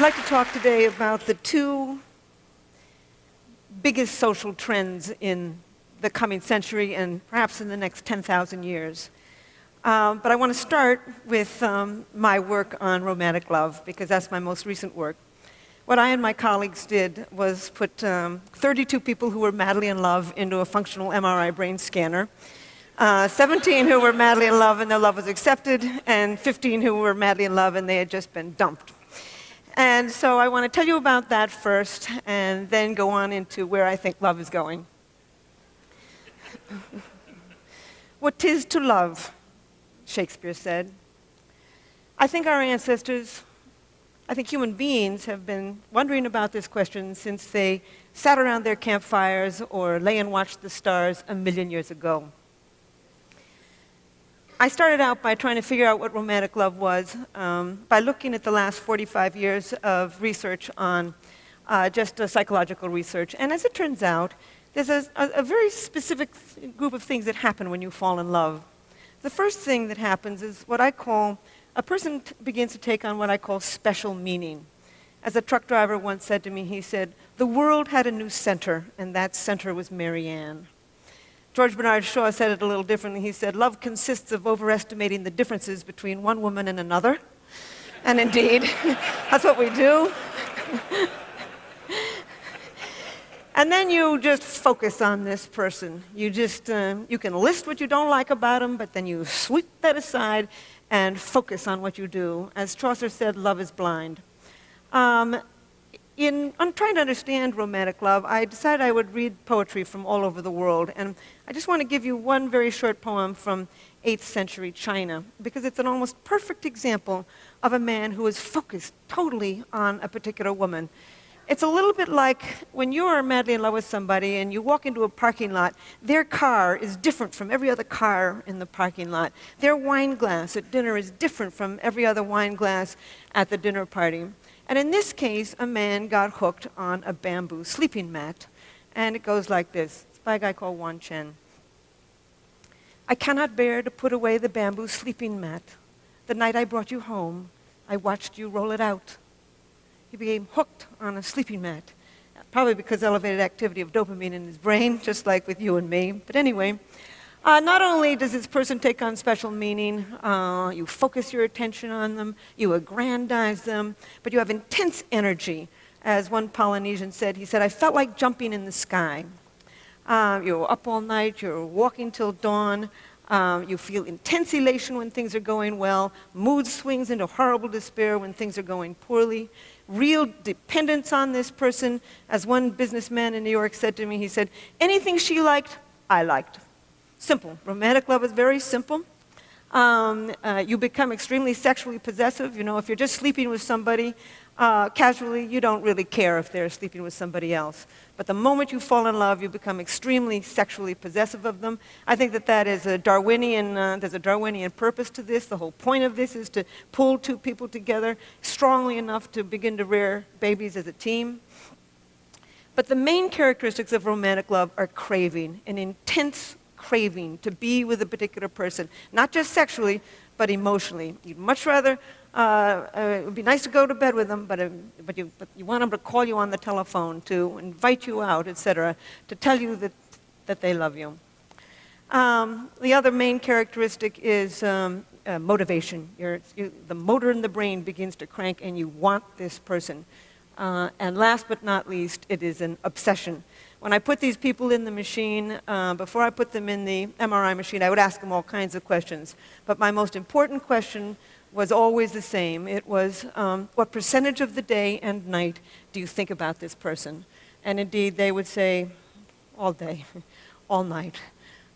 like to talk today about the two biggest social trends in the coming century and perhaps in the next 10,000 years. But I want to start with my work on romantic love, because that's my most recent work. What I and my colleagues did was put 32 people who were madly in love into a functional MRI brain scanner, 17 who were madly in love and their love was accepted, and 15 who were madly in love and they had just been dumped. And so I want to tell you about that first, and then go on into where I think love is going. What 'tis to love, Shakespeare said. I think our ancestors, I think human beings, have been wondering about this question since they sat around their campfires or lay and watched the stars 1,000,000 years ago. I started out by trying to figure out what romantic love was by looking at the last 45 years of research on just psychological research. And as it turns out, there's a very specific group of things that happen when you fall in love. The first thing that happens is what I call, a person begins to take on what I call special meaning. As a truck driver once said to me, he said, "The world had a new center, and that center was Mary Ann." George Bernard Shaw said it a little differently. He said, "Love consists of overestimating the differences between one woman and another." And indeed, that's what we do. And then you just focus on this person. You just, you can list what you don't like about him, but then you sweep that aside and focus on what you do. As Chaucer said, love is blind. On trying to understand romantic love, I decided I would read poetry from all over the world. And I just want to give you one very short poem from 8th century China, because it's an almost perfect example of a man who is focused totally on a particular woman. It's a little bit like when you are madly in love with somebody and you walk into a parking lot, their car is different from every other car in the parking lot. Their wine glass at dinner is different from every other wine glass at the dinner party. And in this case, a man got hooked on a bamboo sleeping mat. And it goes like this. It's by a guy called Wan Chen. "I cannot bear to put away the bamboo sleeping mat. The night I brought you home, I watched you roll it out." He became hooked on a sleeping mat, probably because elevated activity of dopamine in his brain, just like with you and me. But anyway, not only does this person take on special meaning, you focus your attention on them, you aggrandize them, but you have intense energy. As one Polynesian said, he said, "I felt like jumping in the sky." You're up all night, you're walking till dawn, you feel intense elation when things are going well, mood swings into horrible despair when things are going poorly, real dependence on this person. As one businessman in New York said to me, he said, "Anything she liked, I liked." Simple. Romantic love is very simple. You become extremely sexually possessive. You know, if you're just sleeping with somebody casually, you don't really care if they're sleeping with somebody else. But the moment you fall in love, you become extremely sexually possessive of them. I think that that is a Darwinian, there's a Darwinian purpose to this. The whole point of this is to pull two people together strongly enough to begin to rear babies as a team. But the main characteristics of romantic love are craving, an intense craving to be with a particular person, not just sexually, but emotionally. You'd much rather, it would be nice to go to bed with them, but you want them to call you on the telephone, to invite you out, etc., to tell you that they love you. The other main characteristic is motivation. The motor in the brain begins to crank and you want this person. And last but not least, it is an obsession. When I put these people in the machine, before I put them in the MRI machine, I would ask them all kinds of questions. But my most important question was always the same. It was, what percentage of the day and night do you think about this person? And indeed, they would say, all day, all night.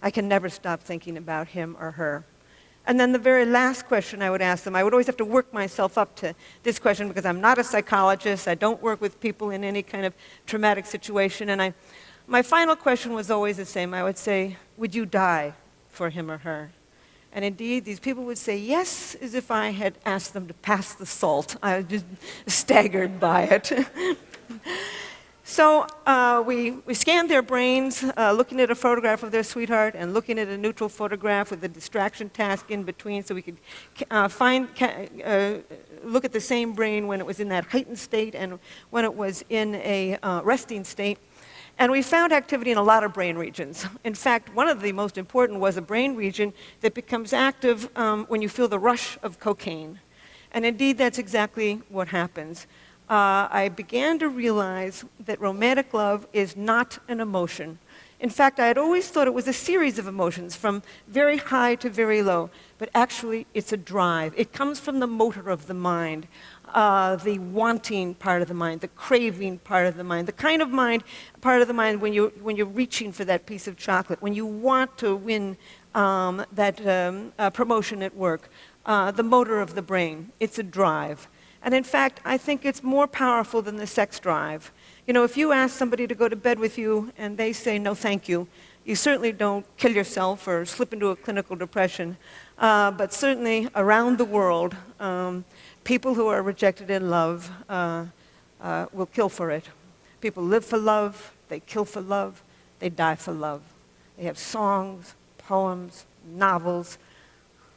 I can never stop thinking about him or her. And then the very last question I would ask them, I would always have to work myself up to this question because I'm not a psychologist. I don't work with people in any kind of traumatic situation. And my final question was always the same. I would say, would you die for him or her? And indeed, these people would say yes, as if I had asked them to pass the salt. I was just staggered by it. So we scanned their brains, looking at a photograph of their sweetheart and looking at a neutral photograph with a distraction task in between so we could look at the same brain when it was in that heightened state and when it was in a resting state. And we found activity in a lot of brain regions. In fact, one of the most important was a brain region that becomes active when you feel the rush of cocaine. And indeed, that's exactly what happens. I began to realize that romantic love is not an emotion. In fact, I had always thought it was a series of emotions from very high to very low, but actually it's a drive. It comes from the motor of the mind, the wanting part of the mind, the craving part of the mind, the kind of part of the mind when you're reaching for that piece of chocolate, when you want to win that promotion at work, the motor of the brain. It's a drive. And in fact, I think it's more powerful than the sex drive. You know, if you ask somebody to go to bed with you and they say no thank you, you certainly don't kill yourself or slip into a clinical depression. But certainly around the world, people who are rejected in love will kill for it. People live for love, they kill for love, they die for love. They have songs, poems, novels,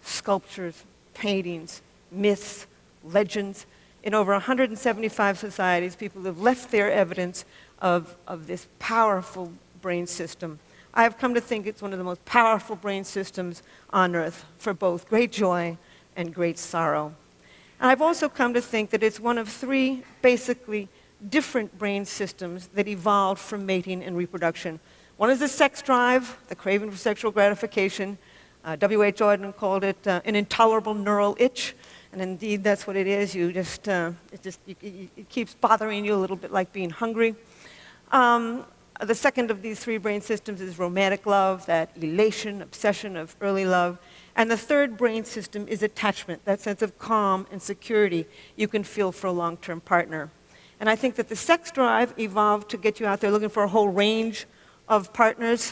sculptures, paintings, myths, legends. In over 175 societies, people have left their evidence of this powerful brain system. I have come to think it's one of the most powerful brain systems on Earth for both great joy and great sorrow. And I've also come to think that it's one of three basically different brain systems that evolved from mating and reproduction. One is the sex drive, the craving for sexual gratification. W.H. Auden called it an intolerable neural itch. And indeed, that's what it is. It keeps bothering you a little bit like being hungry. The second of these three brain systems is romantic love, that elation, obsession of early love. And the third brain system is attachment, that sense of calm and security you can feel for a long-term partner. And I think that the sex drive evolved to get you out there looking for a whole range of partners.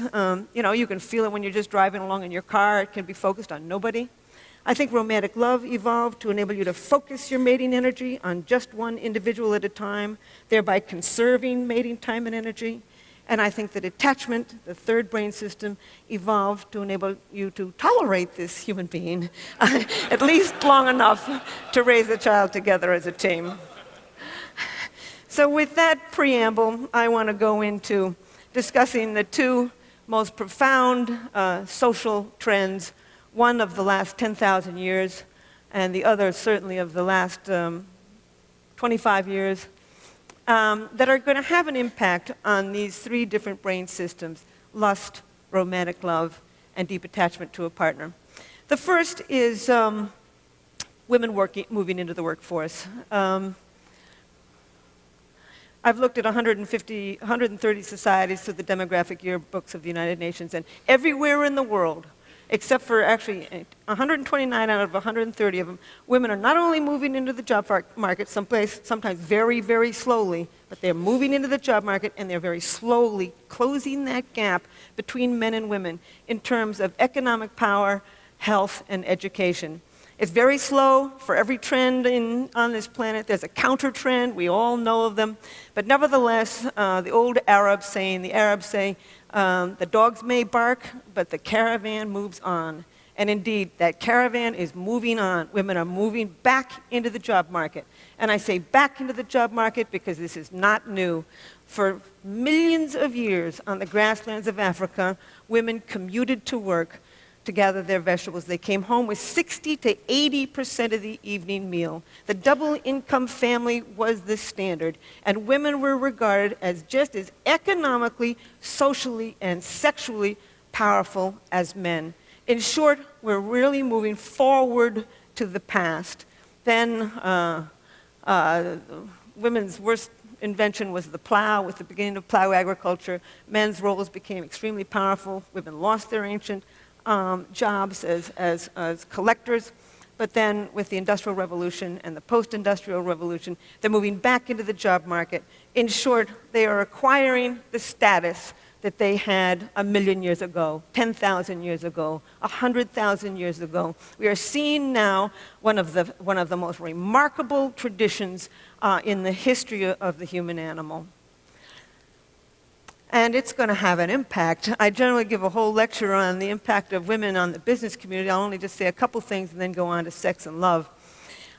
You know, you can feel it when you're just driving along in your car. It can be focused on nobody. I think romantic love evolved to enable you to focus your mating energy on just one individual at a time, thereby conserving mating time and energy. And I think that attachment, the third brain system, evolved to enable you to tolerate this human being at least long enough to raise a child together as a team. So with that preamble, I want to go into discussing the two most profound social trends, one of the last 10,000 years, and the other certainly of the last 25 years, that are going to have an impact on these three different brain systems: lust, romantic love, and deep attachment to a partner. The first is women moving into the workforce. I've looked at 130 societies through the demographic yearbooks of the United Nations, and everywhere in the world, except for actually 129 out of 130 of them, women are not only moving into the job market sometimes very, very slowly, but they're moving into the job market and they're very slowly closing that gap between men and women in terms of economic power, health, and education. It's very slow. For every trend on this planet, there's a counter trend. We all know of them. But nevertheless, the old Arabs say, the dogs may bark, but the caravan moves on. And indeed, that caravan is moving on. Women are moving back into the job market. And I say back into the job market because this is not new. For millions of years on the grasslands of Africa, women commuted to work to gather their vegetables. They came home with 60 to 80% of the evening meal. The double-income family was the standard, and women were regarded as just as economically, socially, and sexually powerful as men. In short, we're really moving forward to the past. Then women's worst invention was the plow. With the beginning of plow agriculture, men's roles became extremely powerful. Women lost their ancient jobs as collectors, but then with the Industrial Revolution and the post-industrial revolution, they're moving back into the job market. In short, they are acquiring the status that they had 1,000,000 years ago, 10,000 years ago, 100,000 years ago. We are seeing now one of the most remarkable traditions in the history of the human animal. and it's going to have an impact. I generally give a whole lecture on the impact of women on the business community. I'll only just say a couple things and then go on to sex and love.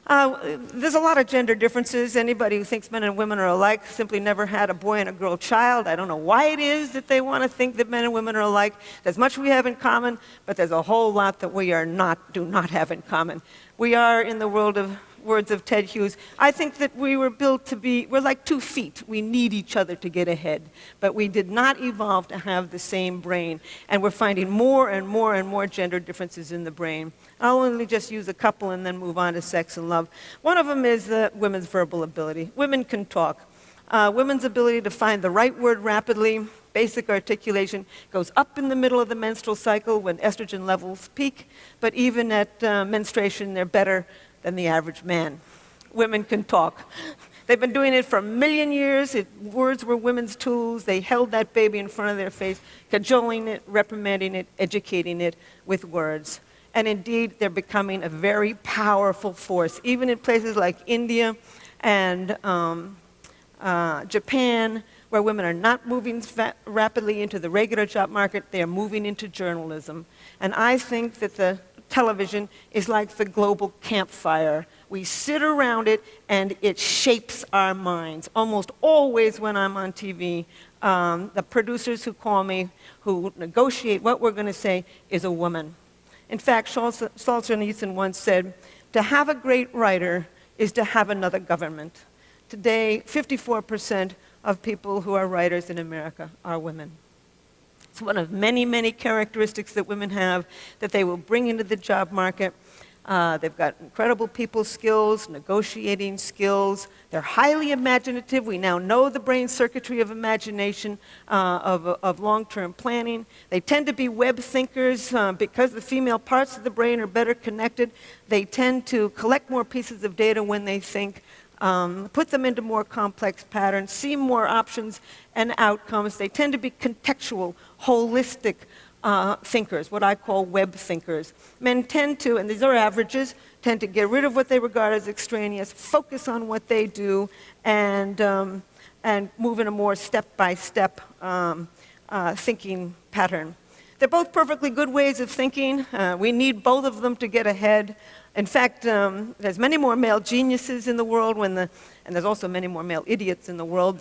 There's a lot of gender differences. Anybody who thinks men and women are alike simply never had a boy and a girl child. I don't know why it is that they want to think that men and women are alike. There's much we have in common, but there's a whole lot that we do not have in common. We are, in the words of Ted Hughes, I think that we were built to be, we're like 2 feet. We need each other to get ahead. But we did not evolve to have the same brain. And we're finding more and more and more gender differences in the brain. I'll only just use a couple and then move on to sex and love. One of them is women's verbal ability. Women can talk. Women's ability to find the right word rapidly, basic articulation, goes up in the middle of the menstrual cycle when estrogen levels peak, but even at menstruation, they're better than the average man. Women can talk. They've been doing it for a million years. Words were women's tools. They held that baby in front of their face, cajoling it, reprimanding it, educating it with words. And indeed, they're becoming a very powerful force, even in places like India and Japan, where women are not moving rapidly into the regular job market. They are moving into journalism. And I think that the television is like the global campfire. We sit around it, and it shapes our minds. Almost always when I'm on TV, the producers who call me, who negotiate what we're going to say, is a woman. In fact, Solzhenitsyn once said, to have a great writer is to have another government. Today, 54% of people who are writers in America are women. It's one of many, many characteristics that women have that they will bring into the job market. They've got incredible people skills, negotiating skills. They're highly imaginative. We now know the brain circuitry of imagination, of long-term planning. They tend to be web thinkers because the female parts of the brain are better connected. They tend to collect more pieces of data when they think, put them into more complex patterns, see more options and outcomes. They tend to be contextual, holistic thinkers, what I call web thinkers. Men tend to, and these are averages, tend to get rid of what they regard as extraneous, focus on what they do, and move in a more step-by-step thinking pattern. They're both perfectly good ways of thinking. We need both of them to get ahead. In fact, there's many more male geniuses in the world, and there's also many more male idiots in the world.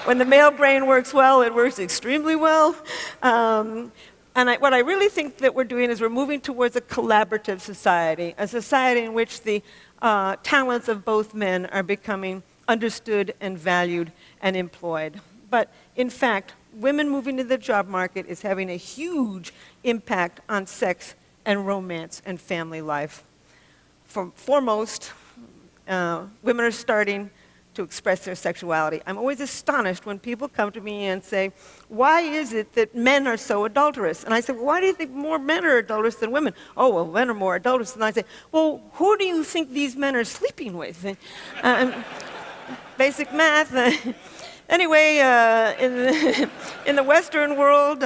When the male brain works well, it works extremely well. What I really think that we're doing is we're moving towards a collaborative society, a society in which the talents of both men are becoming understood and valued and employed. But in fact, women moving to the job market is having a huge impact on sex and romance and family life. Foremost, women are starting to express their sexuality. I'm always astonished when people come to me and say, why is it that men are so adulterous? And I say, well, why do you think more men are adulterous than women? Oh, well, men are more adulterous. And I say, well, who do you think these men are sleeping with? Basic math. Anyway, in the Western world,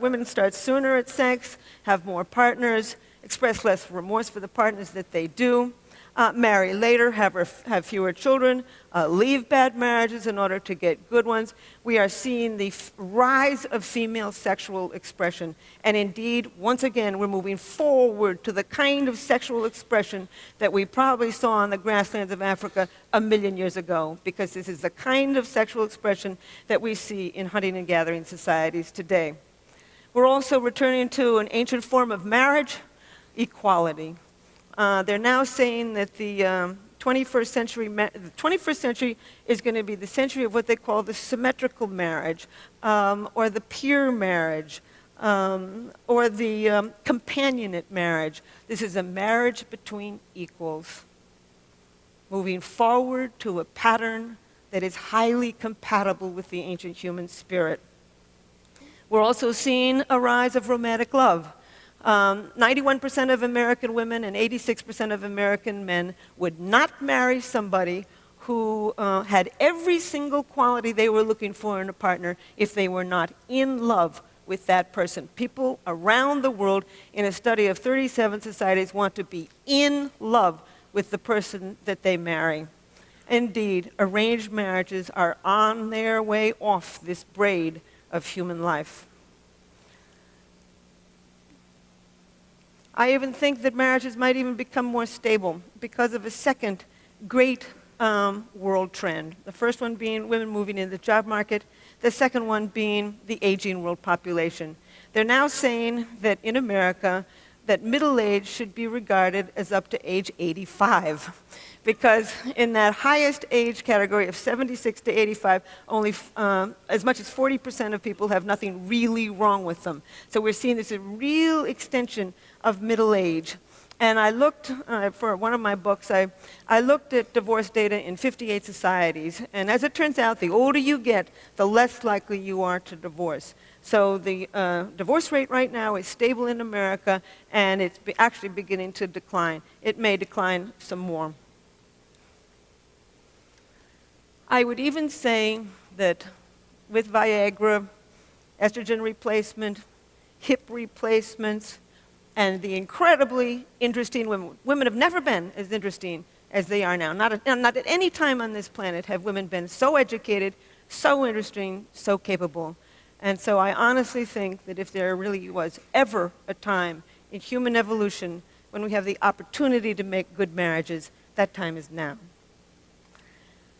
women start sooner at sex, have more partners, express less remorse for the partners that they do, marry later, have fewer children, leave bad marriages in order to get good ones. We are seeing the rise of female sexual expression. And indeed, once again, we're moving forward to the kind of sexual expression that we probably saw on the grasslands of Africa 1 million years ago, because this is the kind of sexual expression that we see in hunting and gathering societies today. We're also returning to an ancient form of marriage, equality. They're now saying that the 21st century is going to be the century of what they call the symmetrical marriage, or the peer marriage, or the companionate marriage. This is a marriage between equals, moving forward to a pattern that is highly compatible with the ancient human spirit. We're also seeing a rise of romantic love. 91% of American women and 86% of American men would not marry somebody who had every single quality they were looking for in a partner if they were not in love with that person. People around the world, in a study of 37 societies, want to be in love with the person that they marry. Indeed, arranged marriages are on their way off this braid of human life. I even think that marriages might even become more stable because of a second great world trend. The first one being women moving into the job market, the second one being the aging world population. They're now saying that in America, that middle age should be regarded as up to age 85. Because in that highest age category of 76 to 85, only as much as 40% of people have nothing really wrong with them. So we're seeing this a real extension of middle age. And I looked, for one of my books, I looked at divorce data in 58 societies. And as it turns out, the older you get, the less likely you are to divorce. So the divorce rate right now is stable in America, and it's actually beginning to decline. It may decline some more. I would even say that with Viagra, estrogen replacement, hip replacements, and the incredibly interesting women. Women have never been as interesting as they are now. Not at any time on this planet have women been so educated, so interesting, so capable. And so I honestly think that if there really was ever a time in human evolution when we have the opportunity to make good marriages, that time is now.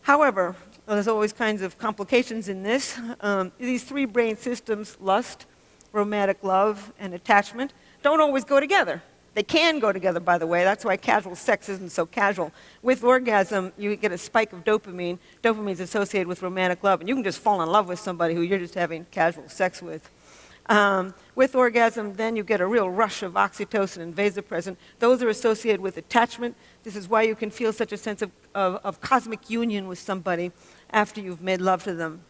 However, there's always kinds of complications in this. These three brain systems, lust, romantic love, and attachment, don't always go together. They can go together, by the way. That's why casual sex isn't so casual. With orgasm, you get a spike of dopamine. Dopamine is associated with romantic love, and you can just fall in love with somebody who you're just having casual sex with. With orgasm, then you get a real rush of oxytocin and vasopressin. Those are associated with attachment. This is why you can feel such a sense of cosmic union with somebody after you've made love to them.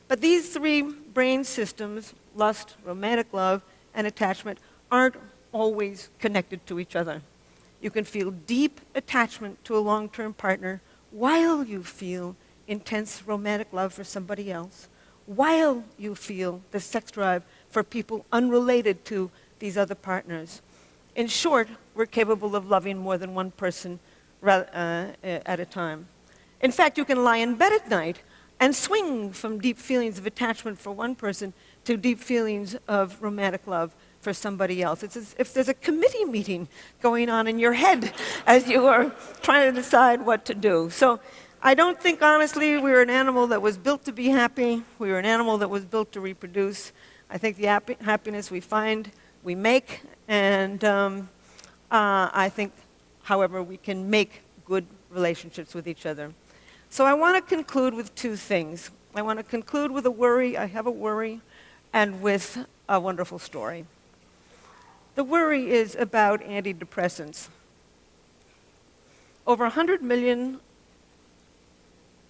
But these three brain systems, lust, romantic love, and attachment, aren't always connected to each other. You can feel deep attachment to a long-term partner while you feel intense romantic love for somebody else, while you feel the sex drive for people unrelated to these other partners. In short, we're capable of loving more than one person at a time. In fact, you can lie in bed at night and swing from deep feelings of attachment for one person to deep feelings of romantic love for somebody else. It's as if there's a committee meeting going on in your head as you are trying to decide what to do. So I don't think, honestly, we were an animal that was built to be happy. We were an animal that was built to reproduce. I think the happiness we find, we make. And I think, however, we can make good relationships with each other. So I want to conclude with two things. I want to conclude with a worry. I have a worry, and with a wonderful story. The worry is about antidepressants. Over 100 million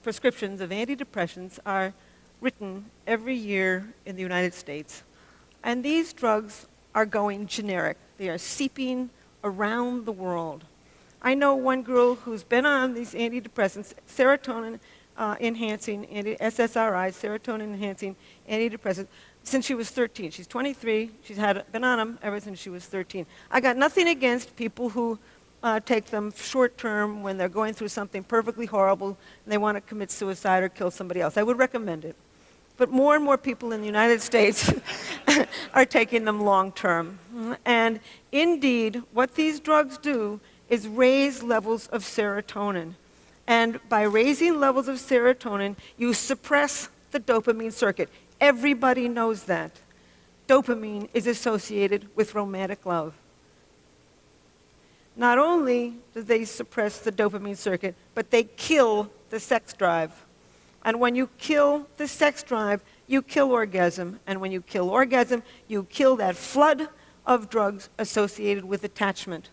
prescriptions of antidepressants are written every year in the United States. And these drugs are going generic. They are seeping around the world. I know one girl who's been on these antidepressants, serotonin-enhancing, SSRIs, serotonin-enhancing antidepressants, since she was 13. She's 23. She's been on them ever since she was 13. I got nothing against people who take them short-term when they're going through something perfectly horrible and they want to commit suicide or kill somebody else. I would recommend it. But more and more people in the United States are taking them long-term. And indeed, what these drugs do is raise levels of serotonin. And by raising levels of serotonin, you suppress the dopamine circuit. Everybody knows that. Dopamine is associated with romantic love. Not only do they suppress the dopamine circuit, but they kill the sex drive. And when you kill the sex drive, you kill orgasm. And when you kill orgasm, you kill that flood of drugs associated with attachment.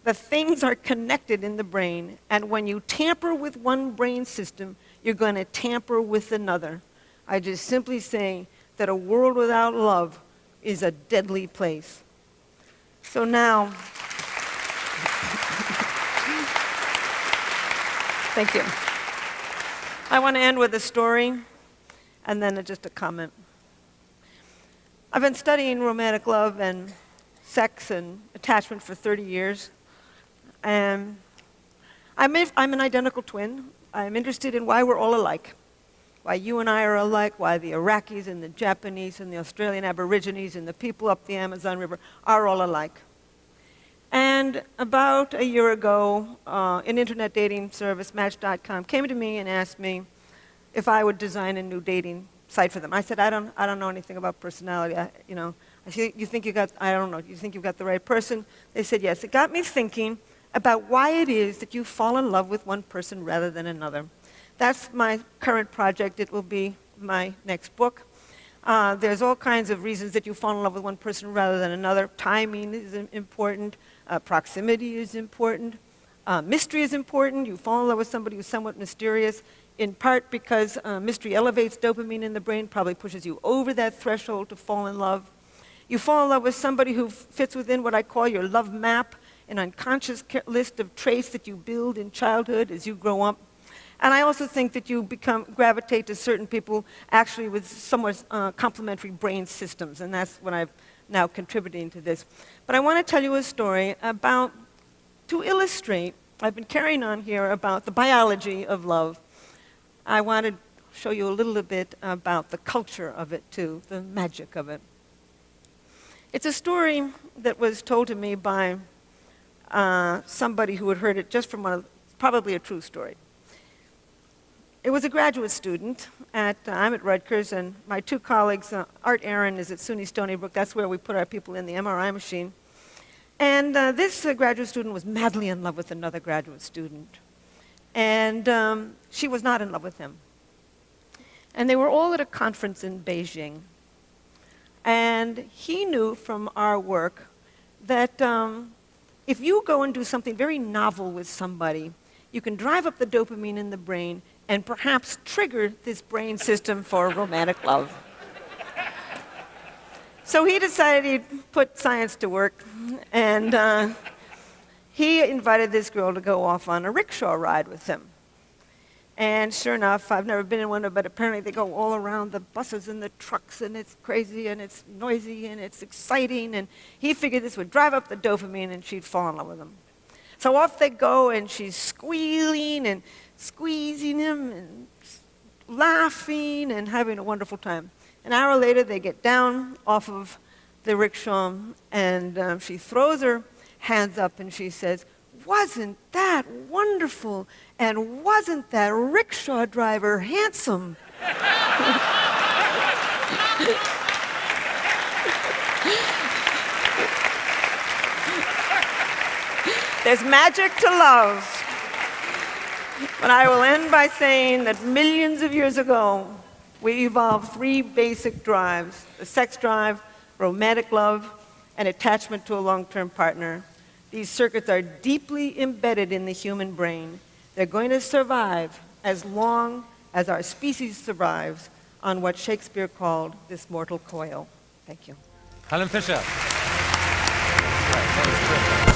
The things are connected in the brain, and when you tamper with one brain system, you're going to tamper with another. I just simply say that a world without love is a deadly place. So now, thank you. I want to end with a story and then just a comment. I've been studying romantic love and sex and attachment for 30 years. And I'm an identical twin. I'm interested in why we're all alike, why you and I are alike, why the Iraqis and the Japanese and the Australian Aborigines and the people up the Amazon River are all alike. And about a year ago, an internet dating service, Match.com, came to me and asked me if I would design a new dating site for them. I said, I don't know anything about personality. I said, you think you got the right person? They said, yes. It got me thinking about why it is that you fall in love with one person rather than another. That's my current project. It will be my next book. There's all kinds of reasons that you fall in love with one person rather than another. Timing is important. Proximity is important. Mystery is important. You fall in love with somebody who's somewhat mysterious, in part because mystery elevates dopamine in the brain, probably pushes you over that threshold to fall in love. You fall in love with somebody who fits within what I call your love map, an unconscious list of traits that you build in childhood as you grow up. And I also think that you gravitate to certain people actually with somewhat complementary brain systems, and that's what I'm now contributing to this. But I want to tell you a story to illustrate, I've been carrying on here about the biology of love. I want to show you a little bit about the culture of it too, the magic of it. It's a story that was told to me by somebody who had heard it just from probably a true story. It was a graduate student. I'm at Rutgers, and my two colleagues, Art Aaron is at SUNY Stony Brook. That's where we put our people in the MRI machine. And this graduate student was madly in love with another graduate student. And she was not in love with him. And they were all at a conference in Beijing. And he knew from our work that if you go and do something very novel with somebody, you can drive up the dopamine in the brain and perhaps trigger this brain system for romantic love. So he decided he'd put science to work, and he invited this girl to go off on a rickshaw ride with him. And sure enough, I've never been in one, but apparently they go all around the buses and the trucks, and it's crazy, and it's noisy, and it's exciting, and he figured this would drive up the dopamine, and she'd fall in love with him. So off they go, and she's squealing and squeezing him and laughing and having a wonderful time. An hour later, they get down off of the rickshaw, and she throws her hands up, and she says, "Wasn't that wonderful? And wasn't that rickshaw driver handsome?" There's magic to love. But I will end by saying that millions of years ago, we evolved three basic drives: the sex drive, romantic love, and attachment to a long-term partner. These circuits are deeply embedded in the human brain. They're going to survive as long as our species survives on what Shakespeare called this mortal coil. Thank you. Helen Fisher. Right, that was terrific.